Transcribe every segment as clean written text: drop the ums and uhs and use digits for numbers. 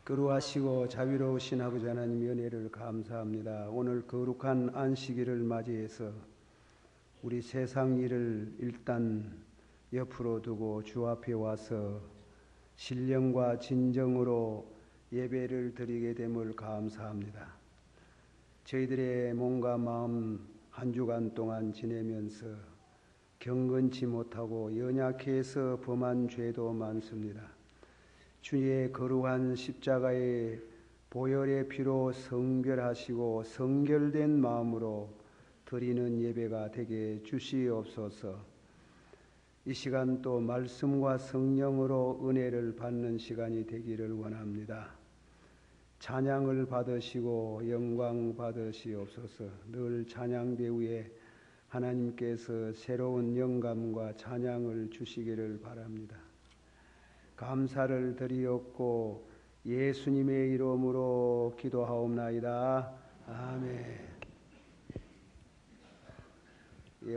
거룩하시고 자비로우신 아버지 하나님 은혜를 감사합니다. 오늘 거룩한 안식일을 맞이해서 우리 세상 일을 일단 옆으로 두고 주 앞에 와서 신령과 진정으로 예배를 드리게 됨을 감사합니다. 저희들의 몸과 마음 한 주간 동안 지내면서 경건치 못하고 연약해서 범한 죄도 많습니다. 주의 거룩한 십자가의 보혈의 피로 성결하시고 성결된 마음으로 드리는 예배가 되게 주시옵소서. 이 시간 또 말씀과 성령으로 은혜를 받는 시간이 되기를 원합니다. 찬양을 받으시고 영광 받으시옵소서. 늘 찬양 배우에 하나님께서 새로운 영감과 찬양을 주시기를 바랍니다. 감사를 드리옵고 예수님의 이름으로 기도하옵나이다. 아멘.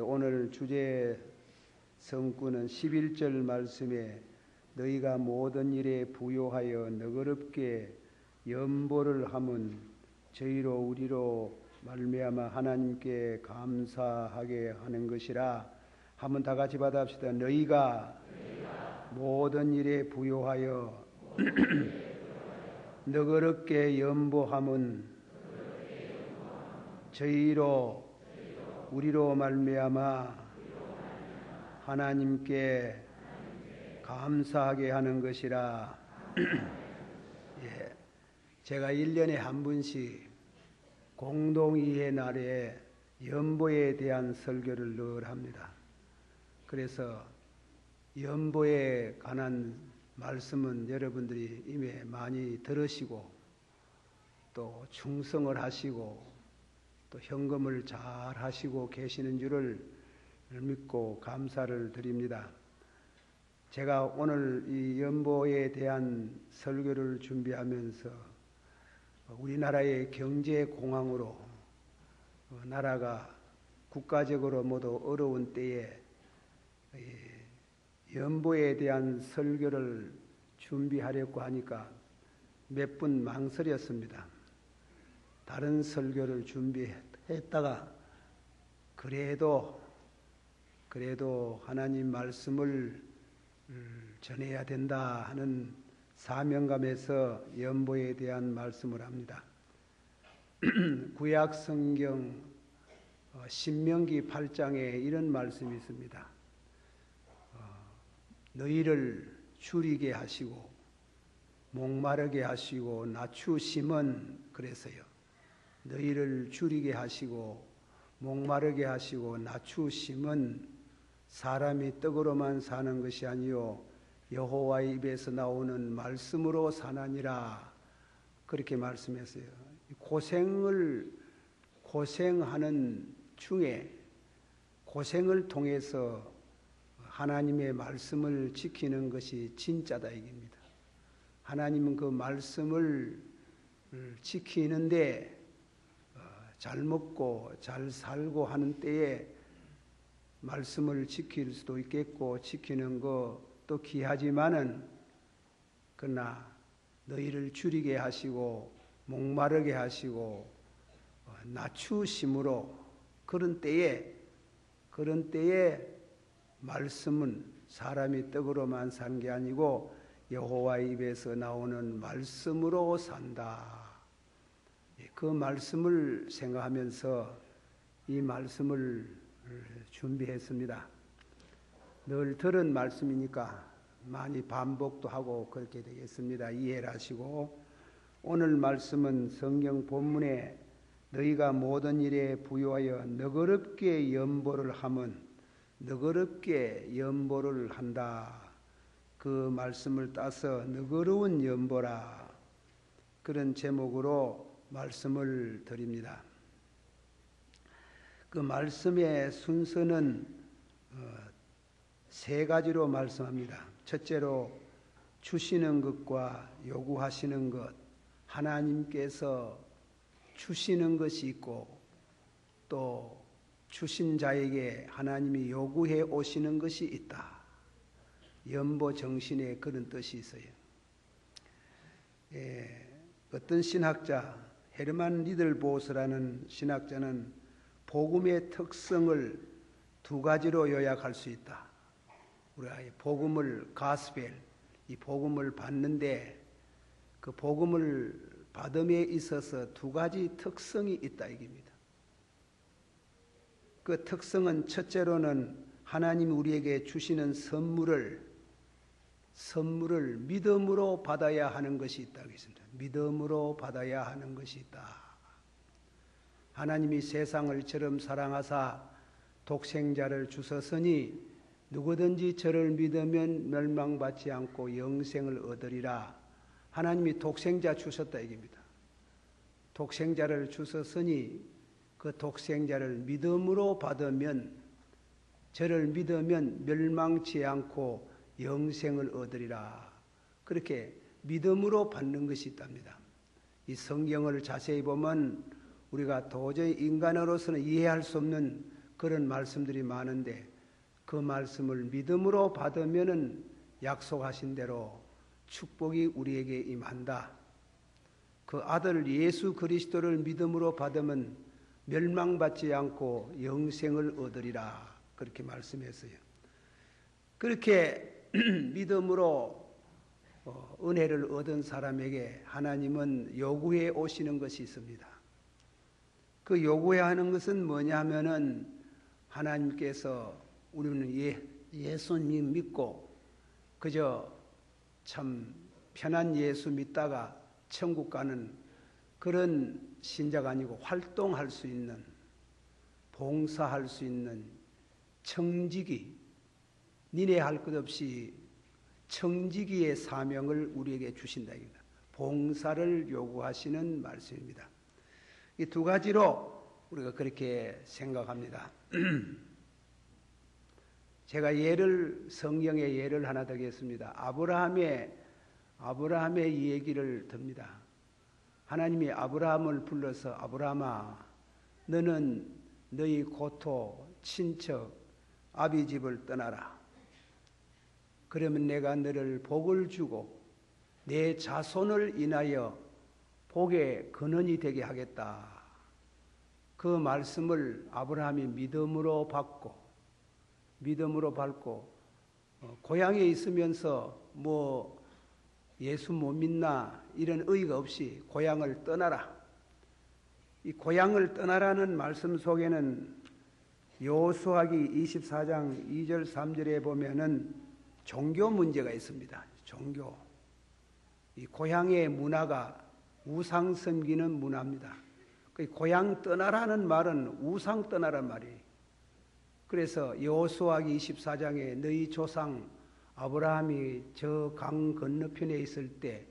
오늘 주제 성구는 11절 말씀에 너희가 모든 일에 부요하여 너그럽게 연보를 함은 저희로 우리로 말미암아 하나님께 감사하게 하는 것이라. 한번 다 같이 받아봅시다. 너희가 모든 일에 부요하여 너그럽게 연보함은 저희로 우리로 말미암아 하나님께 감사하게 하는 것이라. 예, 제가 1년에 한 번씩 공동이해 날에 연보에 대한 설교를 늘 합니다. 그래서 연보에 관한 말씀은 여러분들이 이미 많이 들으시고 또 충성을 하시고 또 현금을 잘 하시고 계시는 줄을 믿고 감사를 드립니다. 제가 오늘 이 연보에 대한 설교를 준비하면서 우리나라의 경제 공황으로 나라가 국가적으로 모두 어려운 때에 연보에 대한 설교를 준비하려고 하니까 몇 분 망설였습니다. 다른 설교를 준비했다가 그래도 하나님 말씀을 전해야 된다 하는 사명감에서 연보에 대한 말씀을 합니다. 구약 성경 신명기 8장에 이런 말씀이 있습니다. 너희를 줄이게 하시고 목마르게 하시고 낮추심은 그래서요. 너희를 줄이게 하시고 목마르게 하시고 낮추심은 사람이 떡으로만 사는 것이 아니요 여호와의 입에서 나오는 말씀으로 사나니라. 그렇게 말씀했어요. 고생하는 중에 고생을 통해서 하나님의 말씀을 지키는 것이 진짜다 이깁니다. 하나님은 그 말씀을 지키는데 잘 먹고 잘 살고 하는 때에 말씀을 지킬 수도 있겠고 지키는 것도 귀하지만은 그러나 너희를 줄이게 하시고 목마르게 하시고 낮추심으로 그런 때에 말씀은 사람이 떡으로만 산 게 아니고 여호와의 입에서 나오는 말씀으로 산다. 그 말씀을 생각하면서 이 말씀을 준비했습니다. 늘 들은 말씀이니까 많이 반복도 하고 그렇게 되겠습니다. 이해를 하시고 오늘 말씀은 성경 본문에 너희가 모든 일에 부요하여 너그럽게 연보를 함은 너그럽게 연보를 한다. 그 말씀을 따서 너그러운 연보라. 그런 제목으로 말씀을 드립니다. 그 말씀의 순서는 세 가지로 말씀합니다. 첫째로 주시는 것과 요구하시는 것, 하나님께서 주시는 것이 있고 또 주신 자에게 하나님이 요구해 오시는 것이 있다. 연보 정신에 그런 뜻이 있어요. 어떤 신학자 헤르만 리들보스라는 신학자는 복음의 특성을 두 가지로 요약할 수 있다. 우리가 이 복음을 가스펠, 이 복음을 받는데 그 복음을 받음에 있어서 두 가지 특성이 있다 이깁니다. 그 특성은 첫째로는 하나님 우리에게 주시는 선물을 믿음으로 받아야 하는 것이 있다고 했습니다. 믿음으로 받아야 하는 것이 있다. 하나님이 세상을 이처럼 사랑하사 독생자를 주셨으니 누구든지 저를 믿으면 멸망받지 않고 영생을 얻으리라. 하나님이 독생자 주셨다 이깁니다. 독생자를 주셨으니 그 독생자를 믿음으로 받으면 저를 믿으면 멸망치 않고 영생을 얻으리라. 그렇게 믿음으로 받는 것이 있답니다. 이 성경을 자세히 보면 우리가 도저히 인간으로서는 이해할 수 없는 그런 말씀들이 많은데 그 말씀을 믿음으로 받으면은 약속하신 대로 축복이 우리에게 임한다. 그 아들 예수 그리스도를 믿음으로 받으면 멸망받지 않고 영생을 얻으리라. 그렇게 말씀했어요. 그렇게 믿음으로 은혜를 얻은 사람에게 하나님은 요구해 오시는 것이 있습니다. 그 요구해야 하는 것은 뭐냐 하면은 하나님께서 우리는 예수님 믿고 그저 참 편한 예수 믿다가 천국 가는 그런 신자가 아니고 활동할 수 있는, 봉사할 수 있는 청지기, 니네 할 것 없이 청지기의 사명을 우리에게 주신다. 봉사를 요구하시는 말씀입니다. 이 두 가지로 우리가 그렇게 생각합니다. 제가 성경의 예를 하나 드리겠습니다. 아브라함의 이 얘기를 듭니다. 하나님이 아브라함을 불러서 아브라함아, 너는 너희 고토, 친척, 아비 집을 떠나라. 그러면 내가 너를 복을 주고 내 자손을 인하여 복의 근원이 되게 하겠다. 그 말씀을 아브라함이 믿음으로 받고 고향에 있으면서 뭐 예수 못 믿나 이런 의의가 없이 고향을 떠나라. 이 고향을 떠나라는 말씀 속에는 여호수아기 24장 2절 3절에 보면은 종교 문제가 있습니다. 종교. 이 고향의 문화가 우상 섬기는 문화입니다. 그 고향 떠나라는 말은 우상 떠나란 말이에요. 그래서 여호수아기 24장에 너희 조상 아브라함이 저 강 건너편에 있을 때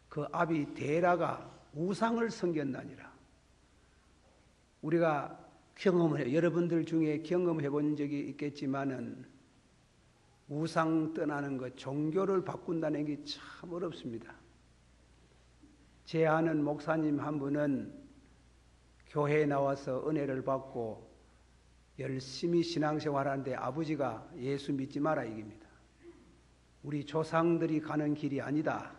그 아비 데라가 우상을 섬겼나니라. 우리가 여러분들 중에 경험해 본 적이 있겠지만은 우상 떠나는 것, 종교를 바꾼다는 게 참 어렵습니다. 제 아는 목사님 한 분은 교회에 나와서 은혜를 받고 열심히 신앙생활하는데 아버지가 예수 믿지 마라 이깁니다. 우리 조상들이 가는 길이 아니다.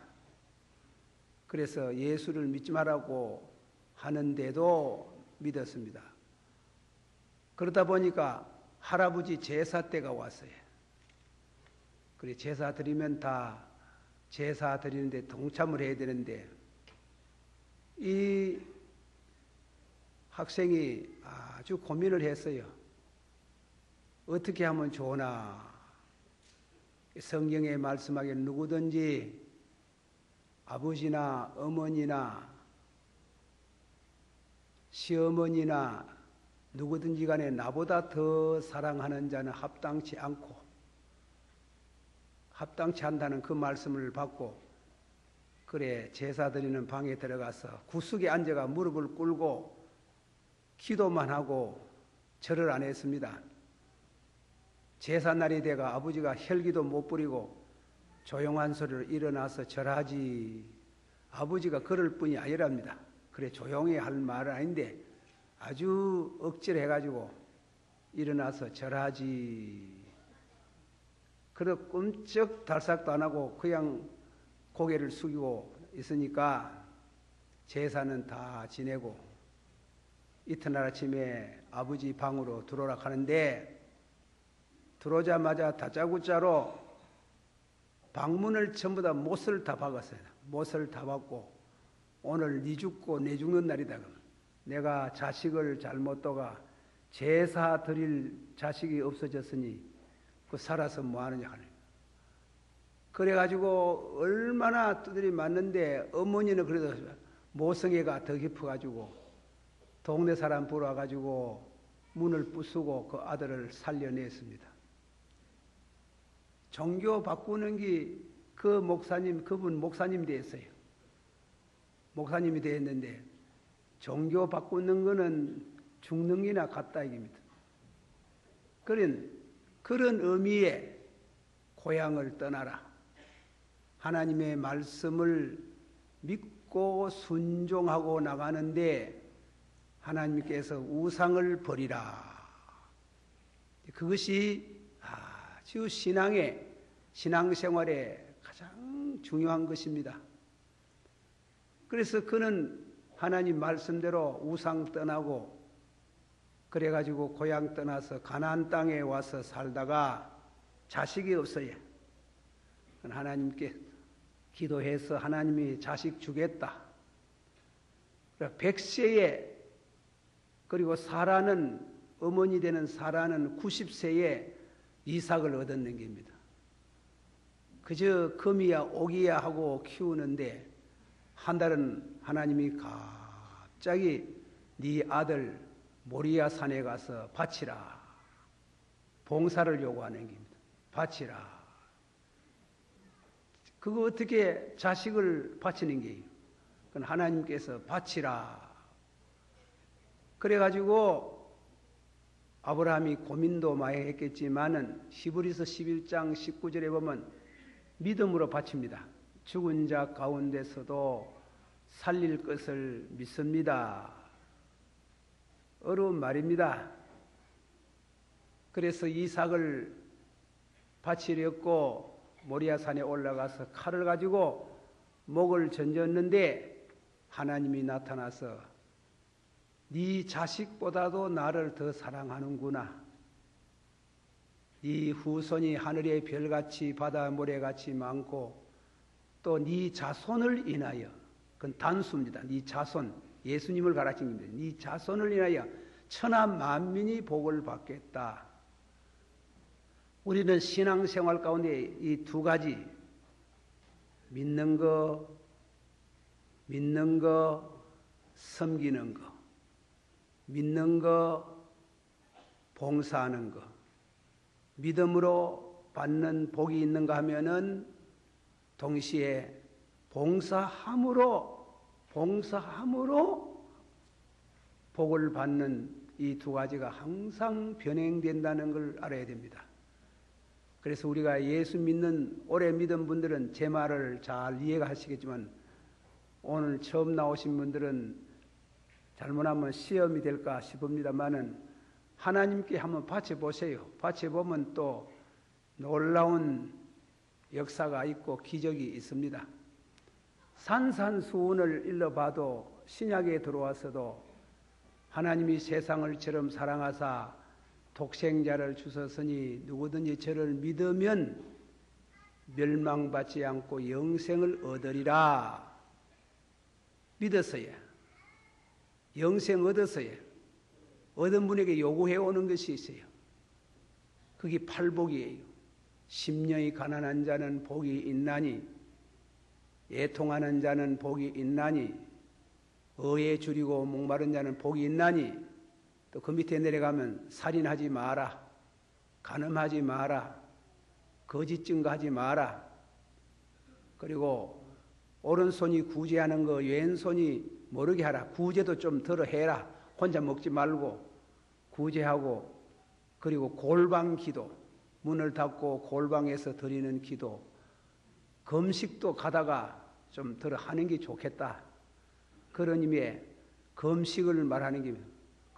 그래서 예수를 믿지 말라고 하는데도 믿었습니다. 그러다 보니까 할아버지 제사 때가 왔어요. 그래 제사 드리면 다 제사 드리는데 동참을 해야 되는데 이 학생이 아주 고민을 했어요. 어떻게 하면 좋으나? 성경에 말씀하기에 누구든지 아버지나 어머니나 시어머니나 누구든지 간에 나보다 더 사랑하는 자는 합당치 않다는 그 말씀을 받고 그래 제사 드리는 방에 들어가서 구석에 앉아가 무릎을 꿇고 기도만 하고 절을 안 했습니다. 제사날이 돼가 아버지가 혈기도 못 부리고 조용한 소리로 일어나서 절하지. 아버지가 그럴 뿐이 아니랍니다. 그래 조용히 할 말은 아닌데 아주 억지로 해가지고 일어나서 절하지. 그래 꼼짝 달싹도 안 하고 그냥 고개를 숙이고 있으니까 제사는 다 지내고 이튿날 아침에 아버지 방으로 들어오라 하는데 들어오자마자 다짜고짜로 방문을 전부 다 못을 다 박았어요. 못을 다 박고 오늘 네 죽고 내 죽는 날이다. 내가 자식을 잘못 둬가 제사 드릴 자식이 없어졌으니 그 살아서 뭐하느냐 하네. 그래가지고 얼마나 두드리 맞는데 어머니는 그래도 모성애가 더 깊어가지고 동네 사람 불러와가지고 문을 부수고 그 아들을 살려냈습니다. 종교 바꾸는 게 그 목사님, 그분 목사님 됐어요. 목사님이 됐는데 종교 바꾸는 거는 죽는 게나 같다 이깁니다. 그런 의미의 고향을 떠나라. 하나님의 말씀을 믿고 순종하고 나가는데 하나님께서 우상을 버리라. 그것이 아주 신앙생활에 가장 중요한 것입니다. 그래서 그는 하나님 말씀대로 우상 떠나고 그래가지고 고향 떠나서 가나안 땅에 와서 살다가 자식이 없어요. 하나님께 기도해서 하나님이 자식 주겠다. 100세에 그리고 사라는 어머니 되는 사라는 90세에 이삭을 얻었는 겁니다. 그저 금이야 옥이야 하고 키우는데 한 달은 하나님이 갑자기 네 아들 모리아 산에 가서 바치라. 봉사를 요구하는 겁니다. 바치라. 그거 어떻게 자식을 바치는 게요? 그건 하나님께서 바치라. 그래가지고 아브라함이 고민도 많이 했겠지만은 히브리서 11장 19절에 보면 믿음으로 바칩니다. 죽은 자 가운데서도 살릴 것을 믿습니다. 어려운 말입니다. 그래서 이삭을 바치려고 모리아산에 올라가서 칼을 가지고 목을 전졌는데 하나님이 나타나서 네 자식보다도 나를 더 사랑하는구나. 네 후손이 하늘의 별같이 바다 모래같이 많고 또 네 자손을 인하여, 그건 단수입니다. 네 자손, 예수님을 가르친 겁니다. 네 자손을 인하여 천하 만민이 복을 받겠다. 우리는 신앙생활 가운데 이 두 가지 믿는 거, 섬기는 거, 믿는 거, 봉사하는 거, 믿음으로 받는 복이 있는가 하면은 동시에 봉사함으로 복을 받는 이 두 가지가 항상 병행된다는 걸 알아야 됩니다. 그래서 우리가 예수 믿는 오래 믿은 분들은 제 말을 잘 이해가 하시겠지만 오늘 처음 나오신 분들은 잘못하면 시험이 될까 싶습니다만은 하나님께 한번 바쳐보세요. 바쳐보면 또 놀라운 역사가 있고 기적이 있습니다. 산산수훈을 일러봐도 신약에 들어와서도 하나님이 세상을 처럼 사랑하사 독생자를 주셨으니 누구든지 저를 믿으면 멸망받지 않고 영생을 얻으리라. 믿었어요. 영생 얻었어요. 얻은 분에게 요구해 오는 것이 있어요. 그게 팔복이에요. 심령이 가난한 자는 복이 있나니 애통하는 자는 복이 있나니 의에 줄이고 목마른 자는 복이 있나니 또 그 밑에 내려가면 살인하지 마라, 간음하지 마라, 거짓 증거하지 마라, 그리고 오른손이 구제하는 거 왼손이 모르게 하라. 구제도 좀 덜어 해라. 혼자 먹지 말고 구제하고, 그리고 골방 기도, 문을 닫고 골방에서 드리는 기도, 금식도 가다가 좀 덜어 하는 게 좋겠다. 그런 의미에 금식을 말하는 게,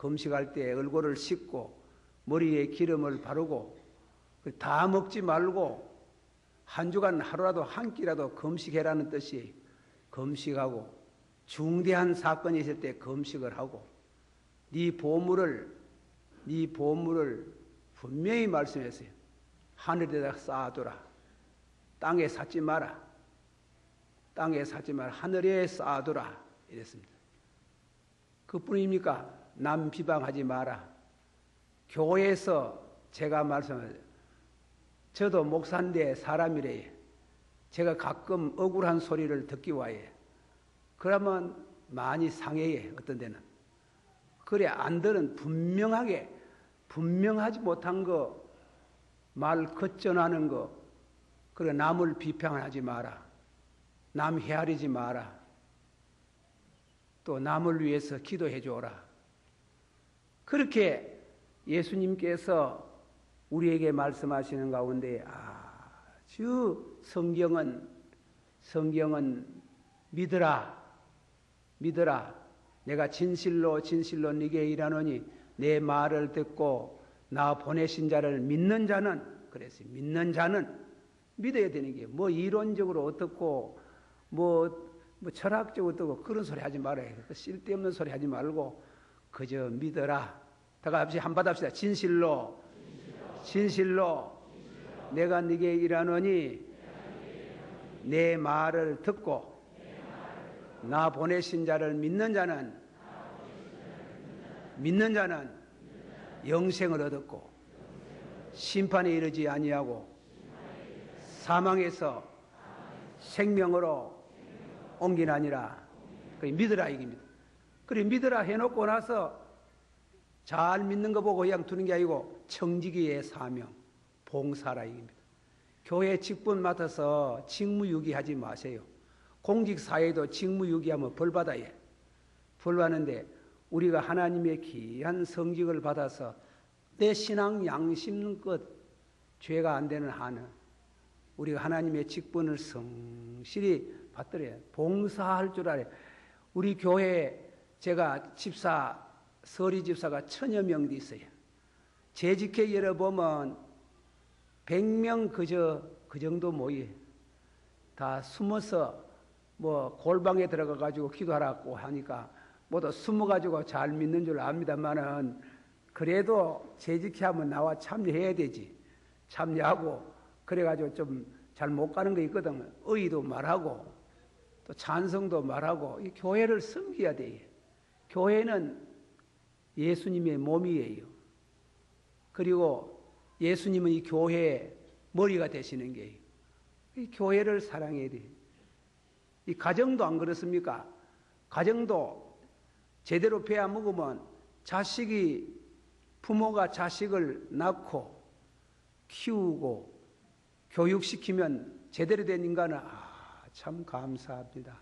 금식할 때 얼굴을 씻고 머리에 기름을 바르고 다 먹지 말고 한 주간 하루라도 한 끼라도 금식해라는 뜻이 금식하고 중대한 사건이 있을 때 금식을 하고 네 보물을 분명히 말씀했어요. 하늘에다 쌓아두라. 땅에 쌓지 마라. 땅에 쌓지 마라. 하늘에 쌓아두라. 이랬습니다. 그뿐입니까? 남 비방하지 마라. 교회에서 제가 말씀을 저도 목사인데 사람이래요. 제가 가끔 억울한 소리를 듣기 와요. 그러면 많이 상해요. 어떤 데는. 그래 안 들은 분명하지 못한 거 말 겉전하는 거 그래 남을 비판하지 마라. 남 헤아리지 마라. 또 남을 위해서 기도해 줘라. 그렇게 예수님께서 우리에게 말씀하시는 가운데 아주 성경은 믿으라. 내가 진실로 네게 일하노니 내 말을 듣고 나 보내신 자를 믿는 자는 그랬어요. 믿는 자는 믿어야 되는 게 뭐 이론적으로 어떻고 뭐 철학적으로 어떻고 그런 소리 하지 말아요. 쓸데없는 소리 하지 말고 그저 믿어라. 다 같이 한번 합시다. 진실로 내가 네게 일하노니 내 말을 듣고 나 보내신 자를 믿는 자는 영생을 얻었고 심판에 이르지 아니하고 사망에서 생명으로 옮기나니라. 그래 믿으라 이깁니다. 그래 믿으라 해놓고 나서 잘 믿는 거 보고 그냥 두는 게 아니고 청지기의 사명, 봉사라 이깁니다. 교회 직분 맡아서 직무유기하지 마세요. 공직사회도 직무유기하면 벌받아요. 벌받는데 우리가 하나님의 귀한 성직을 받아서 내 신앙 양심껏 죄가 안 되는 한은 우리가 하나님의 직분을 성실히 받들어야 봉사할 줄 알아요. 우리 교회에 제가 서리 집사가 1000여 명 있어요. 재직회 열어보면 100명 그 정도 모여. 다 숨어서 뭐 골방에 들어가가지고 기도하라고 하니까 모두 숨어가지고 잘 믿는 줄 압니다만은 그래도 재직회 하면 나와 참여해야 되지. 참여하고 그래가지고 좀 잘 못 가는 거 있거든. 의의도 말하고 또 찬성도 말하고 이 교회를 섬겨야 돼요. 교회는 예수님의 몸이에요. 그리고 예수님은 이 교회의 머리가 되시는 게요. 이 교회를 사랑해야 돼요. 이 가정도 안 그렇습니까? 가정도 제대로 배워 먹으면 부모가 자식을 낳고 키우고 교육시키면 제대로 된 인간은 참 감사합니다.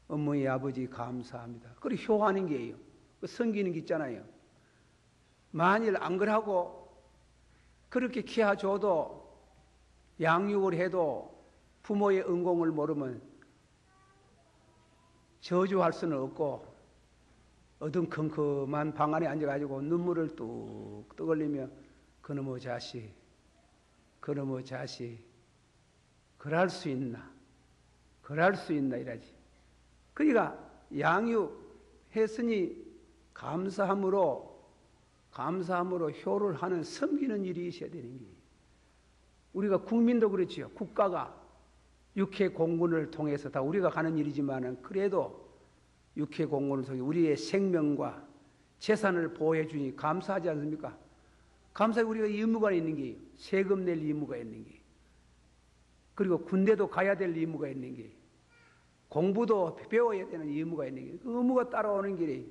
어머니 아버지 감사합니다. 그리고 효하는 게예요. 섬기는 게 있잖아요. 만일 안 그러고 그렇게 키워줘도 양육을 해도 부모의 은공을 모르면 저주할 수는 없고 어둠컴컴한 방 안에 앉아가지고 눈물을 뚝뚝 흘리며 그놈의 자식 그럴 수 있나 이라지. 그러니까 양육했으니 감사함으로 효를 하는 섬기는 일이 있어야 되는 게 우리가 국민도 그렇지요. 국가가 육해 공군을 통해서 다 우리가 가는 일이지만은 그래도 육해 공군을 통해 우리의 생명과 재산을 보호해 주니 감사하지 않습니까? 감사히 우리가 의무가 있는 게 세금 낼 의무가 있는 게 그리고 군대도 가야 될 의무가 있는 게 공부도 배워야 되는 의무가 있는 게 그 의무가 따라오는 길이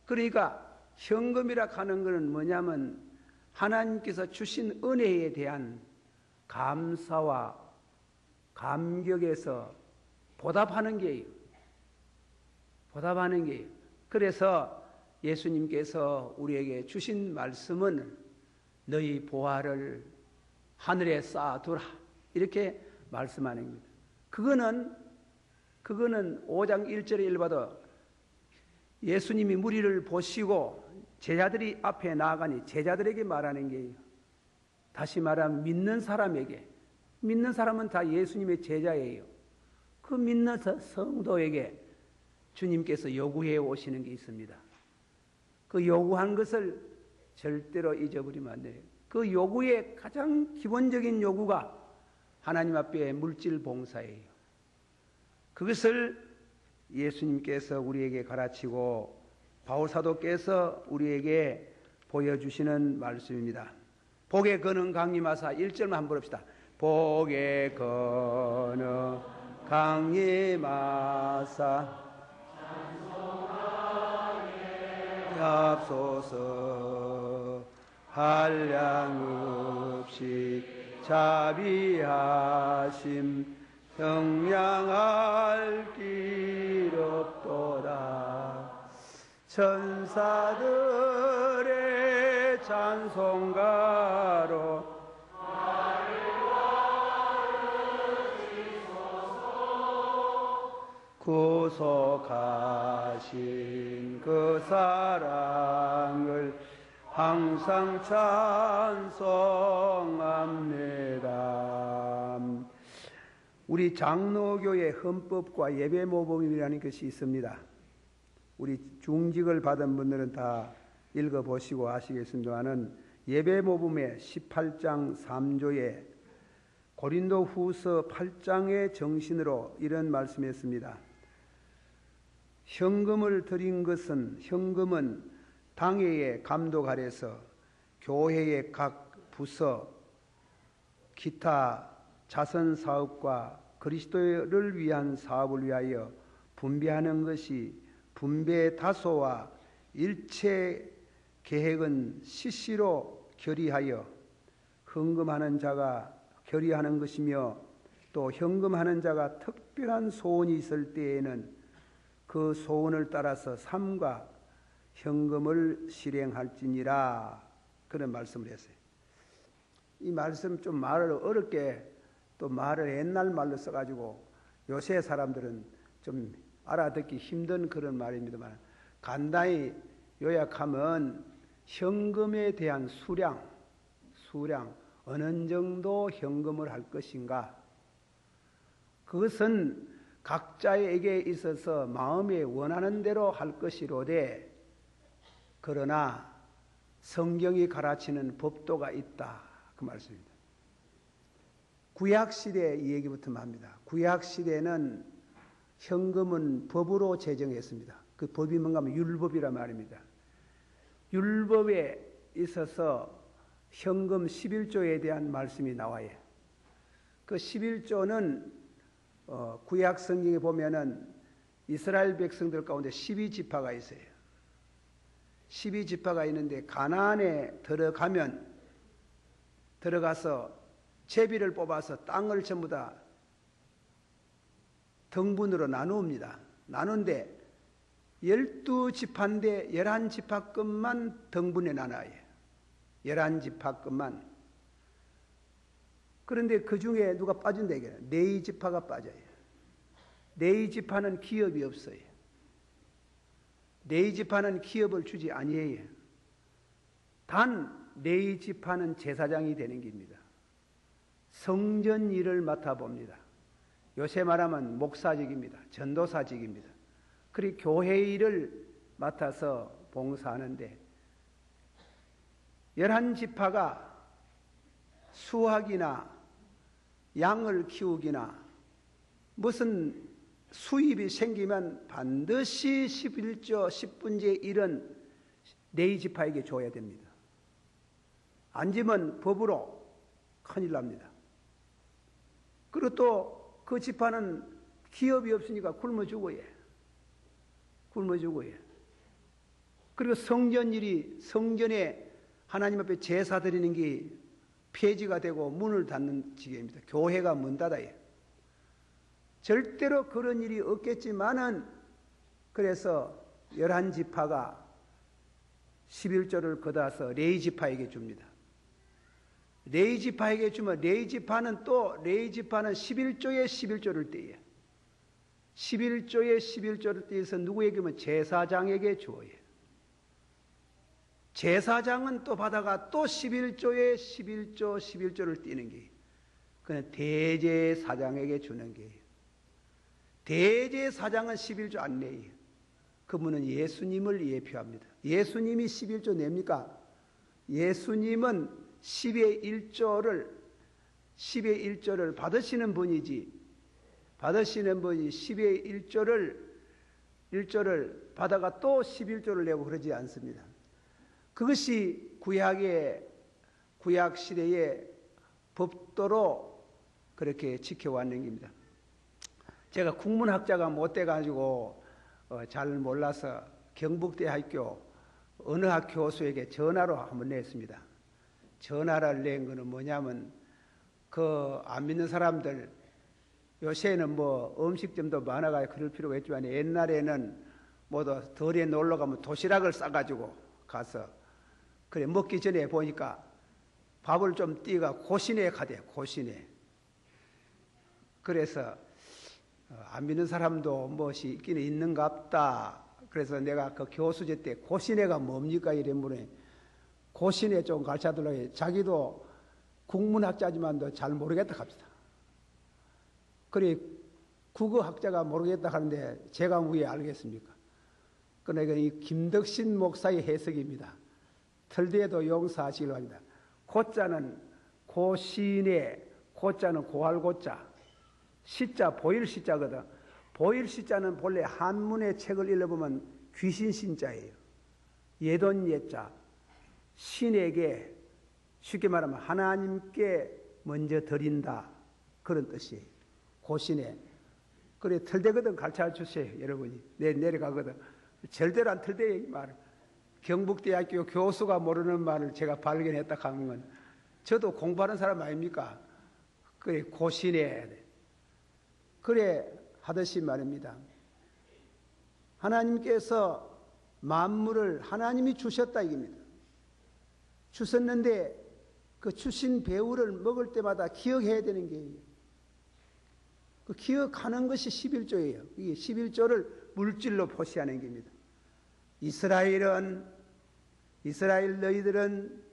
그러니까 현금이라 하는 것은 뭐냐면 하나님께서 주신 은혜에 대한 감사와 감격에서 보답하는 게예요. 그래서 예수님께서 우리에게 주신 말씀은 너희 보화를 하늘에 쌓아두라 이렇게 말씀하는 겁니다. 그거는 5장 1절에 읽어봐도 예수님이 무리를 보시고 제자들이 앞에 나아가니 제자들에게 말하는 게예요. 다시 말하면 믿는 사람은 다 예수님의 제자예요. 그 믿는 성도에게 주님께서 요구해 오시는 게 있습니다. 그 요구한 것을 절대로 잊어버리면 안 돼요. 그 요구의 가장 기본적인 요구가 하나님 앞에 물질 봉사예요. 그것을 예수님께서 우리에게 가르치고 바울사도께서 우리에게 보여주시는 말씀입니다. 복에 거는 강림하사 1절만 한번 봅시다. 복에 거는 강림하사 앞소서 한량 없이 자비하심 형량할 길 없도다. 천사들의 찬송가로 구속하신 그 사랑을 항상 찬송합니다. 우리 장로교의 헌법과 예배모범이라는 것이 있습니다. 우리 중직을 받은 분들은 다 읽어보시고 아시겠습니다만 예배모범의 18장 3조에 고린도 후서 8장의 정신으로 이런 말씀했습니다. 현금은 당회의 감독 아래서 교회의 각 부서, 기타 자선사업과 그리스도를 위한 사업을 위하여 분배하는 것이 분배 다소와 일체 계획은 시시로 결의하여 헌금하는 자가 결의하는 것이며 또 현금하는 자가 특별한 소원이 있을 때에는 그 소원을 따라서 삼가 현금을 실행할지니라 그런 말씀을 했어요. 이 말씀 좀 말을 어렵게 또 말을 옛날 말로 써가지고 요새 사람들은 좀 알아듣기 힘든 그런 말입니다만 간단히 요약하면 현금에 대한 수량 어느 정도 현금을 할 것인가 그것은 각자에게 있어서 마음에 원하는 대로 할 것이로되 그러나 성경이 가르치는 법도가 있다 그 말씀입니다. 구약시대 이 얘기부터 합니다. 구약시대는 현금은 법으로 제정했습니다. 그 법이 뭔가 하면 율법이란 말입니다. 율법에 있어서 현금 11조에 대한 말씀이 나와요. 그 11조는 구약 성경에 보면은 이스라엘 백성들 가운데 12지파가 있어요. 12지파가 있는데 가나안에 들어가서 제비를 뽑아서 땅을 전부 다 등분으로 나누옵니다. 나눈데 12지파인데 11지파급만 등분에 나눠요. 11지파급만. 그런데 그 중에 누가 빠진다 이게 네 지파가 빠져요. 네 지파는 기업이 없어요. 네 지파는 기업을 주지 아니해요. 단 네 지파는 제사장이 되는 겁니다. 성전 일을 맡아봅니다. 요새 말하면 목사직입니다. 전도사직입니다. 그리고 교회 일을 맡아서 봉사하는데 11지파가 수확이나 양을 키우기나 무슨 수입이 생기면 반드시 11조 10분의 1은 네 지파에게 줘야 됩니다. 안 지면 법으로 큰일 납니다. 그리고 또 그 지파는 기업이 없으니까 굶어 죽어요. 그리고 성전에 하나님 앞에 제사 드리는 게 폐지가 되고 문을 닫는 지경입니다. 교회가 문 닫아요. 절대로 그런 일이 없겠지만은 그래서 11지파가 11조를 걷어서 레위지파에게 줍니다. 레위지파에게 주면 레위지파는 11조에 11조를 떼요. 11조에 11조를 떼서 누구에게 주면 제사장에게 주어요. 제사장은 또 받아가 또 11조에 11조를 떼는 게 그냥 대제사장에게 주는 게 대제사장은 11조 안 내요. 그분은 예수님을 예표합니다. 예수님이 11조 냅니까? 예수님은 10의 1조를 받으시는 분이지, 받으시는 분이 10의 1조를 받아가 또 11조를 내고 그러지 않습니다. 그것이 구약 시대의 법도로 그렇게 지켜왔는 겁니다. 제가 국문학자가 못 돼가지고 잘 몰라서 경북대학교 어느 학 교수에게 전화로 한번 냈습니다. 전화를 낸 거는 뭐냐면 안 믿는 사람들, 요새는 뭐 음식점도 많아가 그럴 필요가 있지만 옛날에는 모두 덜에 놀러 가면 도시락을 싸가지고 가서 그래 먹기 전에 보니까 밥을 좀 띄가 고시내에 가대. 고시내. 그래서 안 믿는 사람도 무엇이 있기는 있는갑다. 그래서 내가 그 교수제 때 고시내가 뭡니까 이랬더니 고시내 좀 가르쳐달라고. 자기도 국문학자지만도 잘 모르겠다 합시다. 그래 국어학자가 모르겠다 하는데 제가 왜 알겠습니까? 그러니까 이 김덕신 목사의 해석입니다. 틀대도 용서하시길 바랍니다. 고자는 고시내, 고자는 고할 고자, 시자 보일 시자거든. 보일 시자는 본래 한문의 책을 읽어보면 귀신 신자예요. 예돈 예자, 신에게 쉽게 말하면 하나님께 먼저 드린다 그런 뜻이에요. 고시내. 그래 틀대거든 가르쳐 주세요 여러분이. 내려가거든. 절대로 안 틀대요 이 말. 경북대학교 교수가 모르는 말을 제가 발견했다 하는 건 저도 공부하는 사람 아닙니까? 그래 고시내. 그래 하듯이 말입니다. 하나님께서 만물을 하나님이 주셨다 이겁니다. 주셨는데 그 주신 배우를 먹을 때마다 기억해야 되는 게 그 기억하는 것이 11조예요. 이게 11조를 물질로 표시하는 겁니다. 이스라엘 너희들은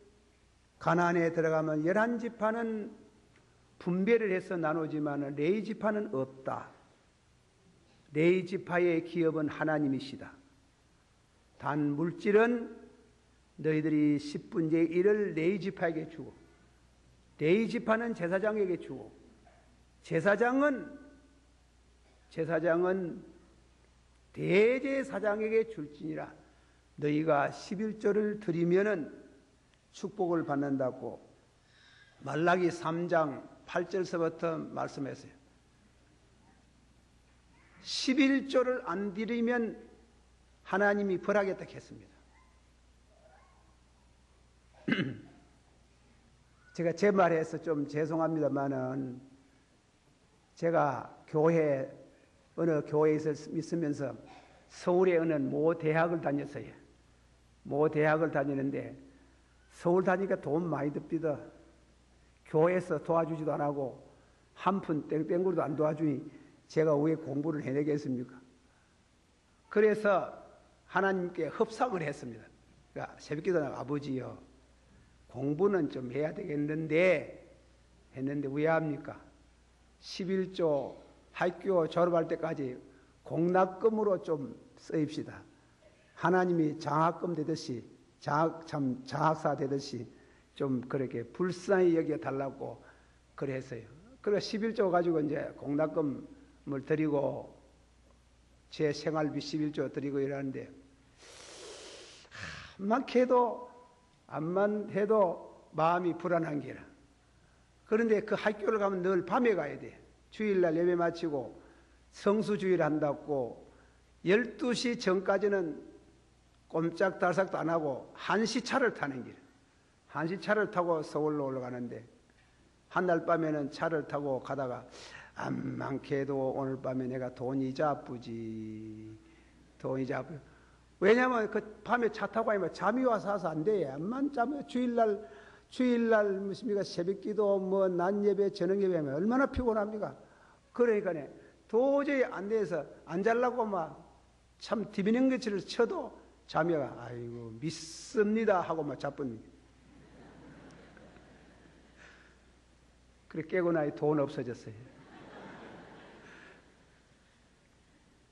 가나안에 들어가면 11지파는 분배를 해서 나누지만 레위 지파는 없다. 레위 지파의 기업은 하나님이시다. 단 물질은 너희들이 10분의 1을 레위 지파에게 주고 레위 지파는 제사장에게 주고 제사장은 대제사장에게 줄지니라. 너희가 11조를 드리면은 축복을 받는다고 말라기 3장 8절서부터 말씀했어요. 11조를 안 드리면 하나님이 벌하겠다 했습니다. 제가 제 말해서 좀 죄송합니다만은 제가 어느 교회에서 있으면서 서울의 어느 모 대학을 다녔어요. 모 대학을 다니는데 서울 다니니까 돈 많이 듭니다. 교회에서 도와주지도 안 하고 한 푼 땡땡구리도 안 도와주니 제가 왜 공부를 해내겠습니까? 그래서 하나님께 협상을 했습니다. 그러니까 새벽기도 나가 아버지요 공부는 좀 해야 되겠는데 했는데 왜 합니까? 11조 학교 졸업할 때까지 공납금으로 좀 쓰입시다. 하나님이 장학금 되듯이 장학사 되듯이 좀 그렇게 불쌍히 여겨달라고 그랬어요. 그래서 11조 가지고 이제 공납금을 드리고 제 생활비 11조 드리고 이러는데 암만 해도 마음이 불안한 게라. 그런데 그 학교를 가면 늘 밤에 가야 돼. 주일날 예배 마치고 성수주일 한다고 12시 전까지는 꼼짝달싹도 안 하고 1시 차를 타는 길. 1시 차를 타고 서울로 올라가는데 한날 밤에는 차를 타고 가다가 암만해도 오늘 밤에 내가 돈이 자쁘지. 왜냐하면 그 밤에 차 타고 가면 잠이 와서 안 돼. 암만 잠이 주일날 무엇입니까? 새벽기도 낮 예배 저녁 예배하면 얼마나 피곤합니까? 그러니까 도저히 안 돼서 안 자려고 막 참 디비능거치를 쳐도 잠이 와. 아이고 믿습니다 하고 막 자쁩니다. 그래 깨고 나니 돈 없어졌어요.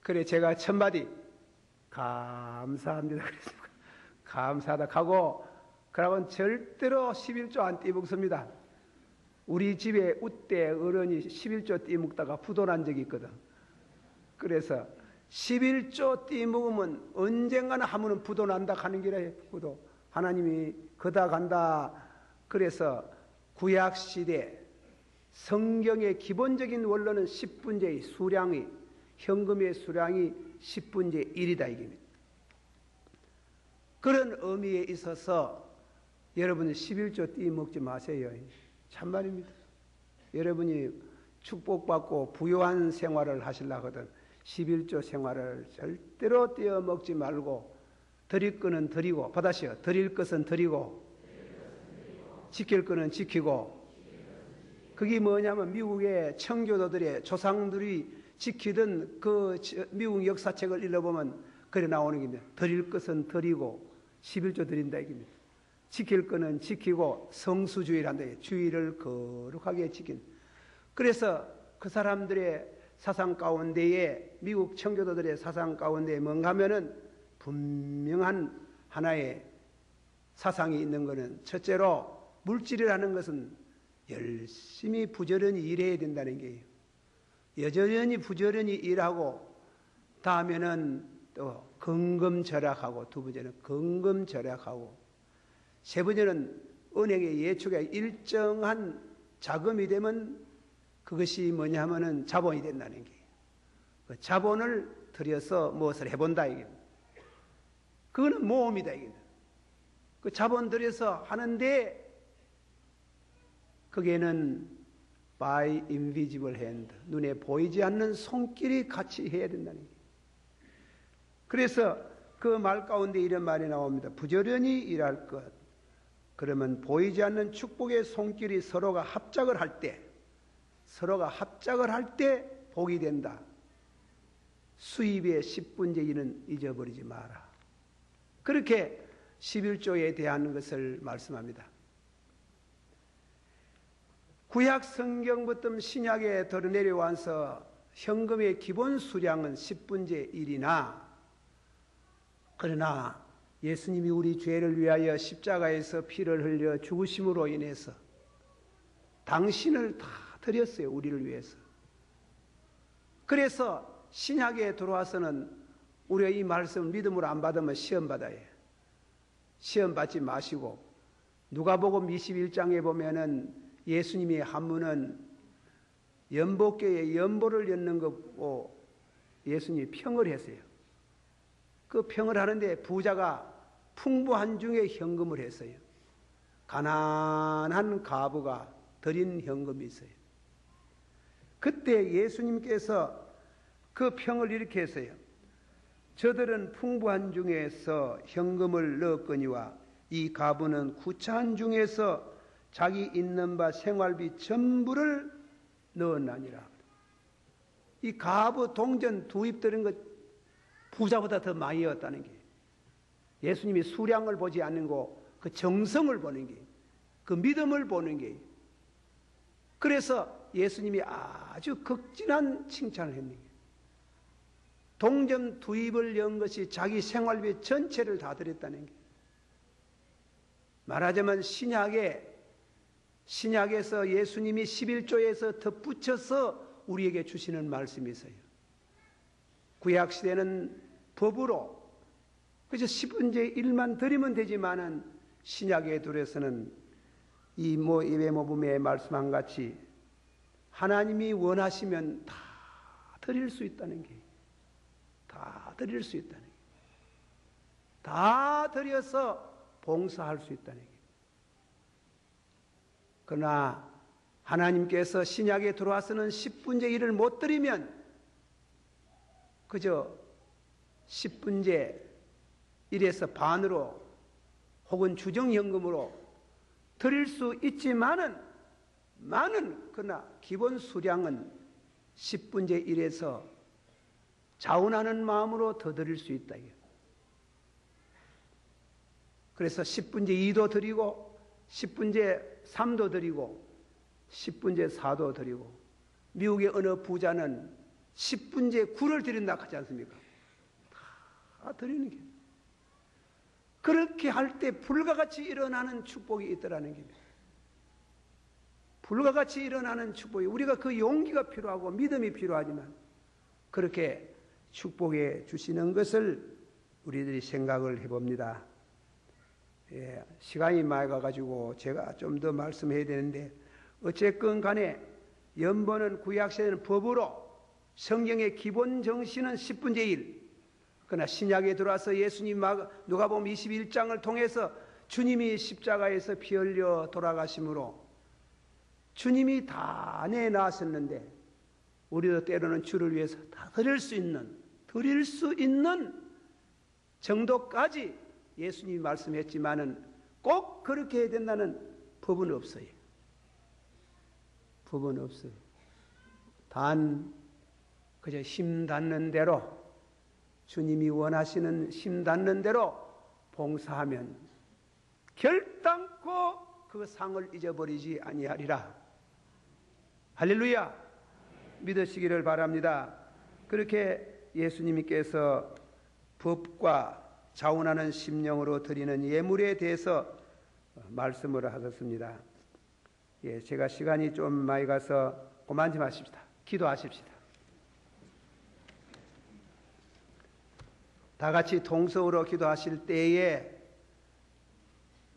그래 제가 첫마디 감사합니다 그랬습니다. 감사하다 하고 그러고는 절대로 11조 안 떼먹습니다. 우리 집에 우때 어른이 11조 떼먹다가 부도난 적이 있거든. 그래서 11조 떼먹으면 언젠가는 하면은 부도난다 하는 길에 부도. 하나님이 그다 간다. 그래서 구약시대 성경의 기본적인 원로는 10분제의 수량이 현금의 수량이 10분제 1이다 이깁니다. 그런 의미에 있어서 여러분 11조 떼먹지 마세요. 참말입니다. 여러분이 축복받고 부유한 생활을 하시려거든 11조 생활을 절대로 떼어먹지 말고 드릴 것은 드리고 받아시오. 드릴 것은 드리고 지킬 것은 지키고. 그게 뭐냐면 미국의 청교도들의 조상들이 지키던 그 미국 역사책을 읽어보면 그래 나오는 겁니다. 드릴 것은 드리고 11조 드린다 이겁니다. 지킬 것은 지키고 성수주의란다. 주의를 거룩하게 지킨. 그래서 그 사람들의 사상 가운데에 미국 청교도들의 사상 가운데에 뭔가 하면은 분명한 하나의 사상이 있는 것은 첫째로 물질이라는 것은 열심히 부지런히 일해야 된다는 게예요. 여전히 부지런히 일하고 다음에는 또 건금절약하고 두 번째는 건금절약하고 세 번째는 은행의 예축에 일정한 자금이 되면 그것이 뭐냐 하면은 자본이 된다는 게예요. 그 자본을 들여서 무엇을 해본다 이게. 그거는 모험이다 이게. 그 자본 들여서 하는데 거기에는 by invisible hand 눈에 보이지 않는 손길이 같이 해야 된다는 게. 그래서 그 말 가운데 이런 말이 나옵니다. 부지런히 일할 것. 그러면 보이지 않는 축복의 손길이 서로가 합작을 할 때 복이 된다. 수입의 10분의 1은 잊어버리지 마라. 그렇게 11조에 대한 것을 말씀합니다. 구약 성경부터 신약에 들어내려와서 현금의 기본 수량은 10분의 1이나 그러나 예수님이 우리 죄를 위하여 십자가에서 피를 흘려 죽으심으로 인해서 당신을 다 드렸어요. 우리를 위해서. 그래서 신약에 들어와서는 우리가 이 말씀을 믿음으로 안 받으면 시험 받아야 해요. 시험 받지 마시고 누가복음 21장에 보면은 예수님이 한 분은 연복교에 연보를 였는 거 보고 예수님이 평을 했어요. 그 평을 하는데 부자가 풍부한 중에 현금을 했어요. 가난한 과부가 드린 현금이 있어요. 그때 예수님께서 그 평을 이렇게 했어요. 저들은 풍부한 중에서 현금을 넣었거니와 이 과부는 구차한 중에서 자기 있는 바 생활비 전부를 넣었나니라. 이 과부 동전 두 입 들은 것 부자보다 더 많이였다는 게 예수님이 수량을 보지 않는 거 그 정성을 보는 게 그 믿음을 보는 게 그래서 예수님이 아주 극진한 칭찬을 했는 게 동전 두 입을 연 것이 자기 생활비 전체를 다 드렸다는 게 말하자면 신약에서 예수님이 11조에서 덧붙여서 우리에게 주시는 말씀이 있어요. 구약시대는 법으로 그저 10분의 1만 드리면 되지만은 신약에 들어서는 이 외모범에 말씀한 같이 하나님이 원하시면 다 드릴 수 있다는 게 다 드릴 수 있다는 게 다 드려서 봉사할 수 있다는 게 그러나 하나님께서 신약에 들어와서는 10분의 1을 못 드리면 그저 10분의 1에서 반으로 혹은 주정현금으로 드릴 수 있지만은 그러나 기본 수량은 10분의 1에서 자원하는 마음으로 더 드릴 수 있다. 그래서 10분의 2도 드리고 10분의 3도 드리고 10분의 4도 드리고 미국의 어느 부자는 10분째 굴을 드린다 하지 않습니까? 다 드리는 게. 그렇게 할 때 불과 같이 일어나는 축복이 있더라는 게. 불과 같이 일어나는 축복이, 우리가 그 용기가 필요하고 믿음이 필요하지만 그렇게 축복해 주시는 것을 우리들이 생각을 해봅니다. 예, 시간이 많이 가가지고 제가 좀 더 말씀해야 되는데, 어쨌건 간에 연번은 구약시대는 법으로 성경의 기본 정신은 10분의 1. 그러나 신약에 들어와서 예수님 누가복음 21장을 통해서 주님이 십자가에서 피 흘려 돌아가심으로 주님이 다 내놨었는데 우리도 때로는 주를 위해서 다 드릴 수 있는 정도까지 예수님이 말씀했지만은 꼭 그렇게 해야 된다는 법은 없어요. 법은 없어요. 단 그저 힘 닿는 대로, 주님이 원하시는 힘 닿는 대로 봉사하면 결단코 그 상을 잊어버리지 아니하리라. 할렐루야. 믿으시기를 바랍니다. 그렇게 예수님께서 법과 자원하는 심령으로 드리는 예물에 대해서 말씀을 하셨습니다. 예, 제가 시간이 좀 많이 가서 그만 좀 하십시다. 기도하십시다. 다 같이 통성으로 기도하실 때에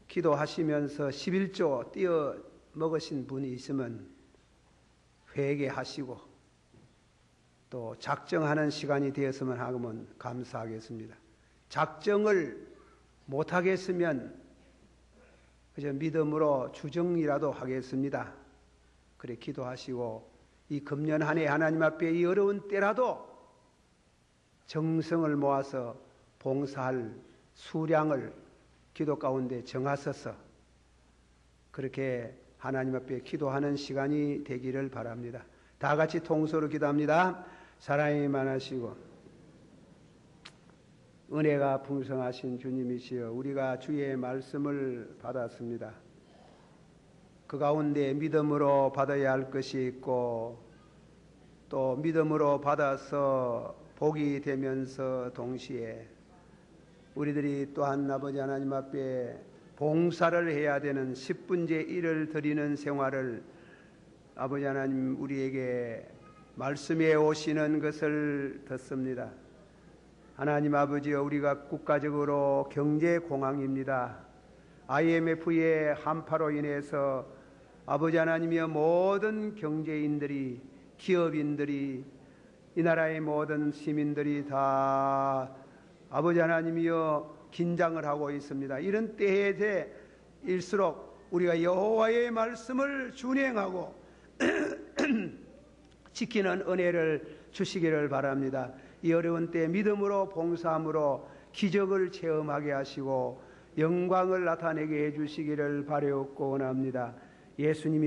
기도하시면서 11조 띄어 먹으신 분이 있으면 회개하시고 또 작정하는 시간이 되었으면 하면 감사하겠습니다. 작정을 못하겠으면 그저 믿음으로 주정이라도 하겠습니다. 그래 기도하시고 이 금년 한 해 하나님 앞에 이 어려운 때라도 정성을 모아서 봉사할 수량을 기도 가운데 정하셔서 그렇게 하나님 앞에 기도하는 시간이 되기를 바랍니다. 다 같이 통서로 기도합니다. 사랑이 많으시고 은혜가 풍성하신 주님이시여, 우리가 주의 말씀을 받았습니다. 그 가운데 믿음으로 받아야 할 것이 있고 또 믿음으로 받아서 복이 되면서 동시에 우리들이 또한 아버지 하나님 앞에 봉사를 해야 되는 10분의 1을 드리는 생활을 아버지 하나님 우리에게 말씀해 오시는 것을 듣습니다. 하나님 아버지여, 우리가 국가적으로 경제 공황입니다. IMF의 한파로 인해서 아버지 하나님이여 모든 경제인들이, 기업인들이, 이 나라의 모든 시민들이 다 아버지 하나님이여 긴장을 하고 있습니다. 이런 때일수록 우리가 여호와의 말씀을 준행하고 지키는 은혜를 주시기를 바랍니다. 이 어려운 때 믿음으로 봉사함으로 기적을 체험하게 하시고 영광을 나타내게 해주시기를 바라옵고 원합니다. 예수님이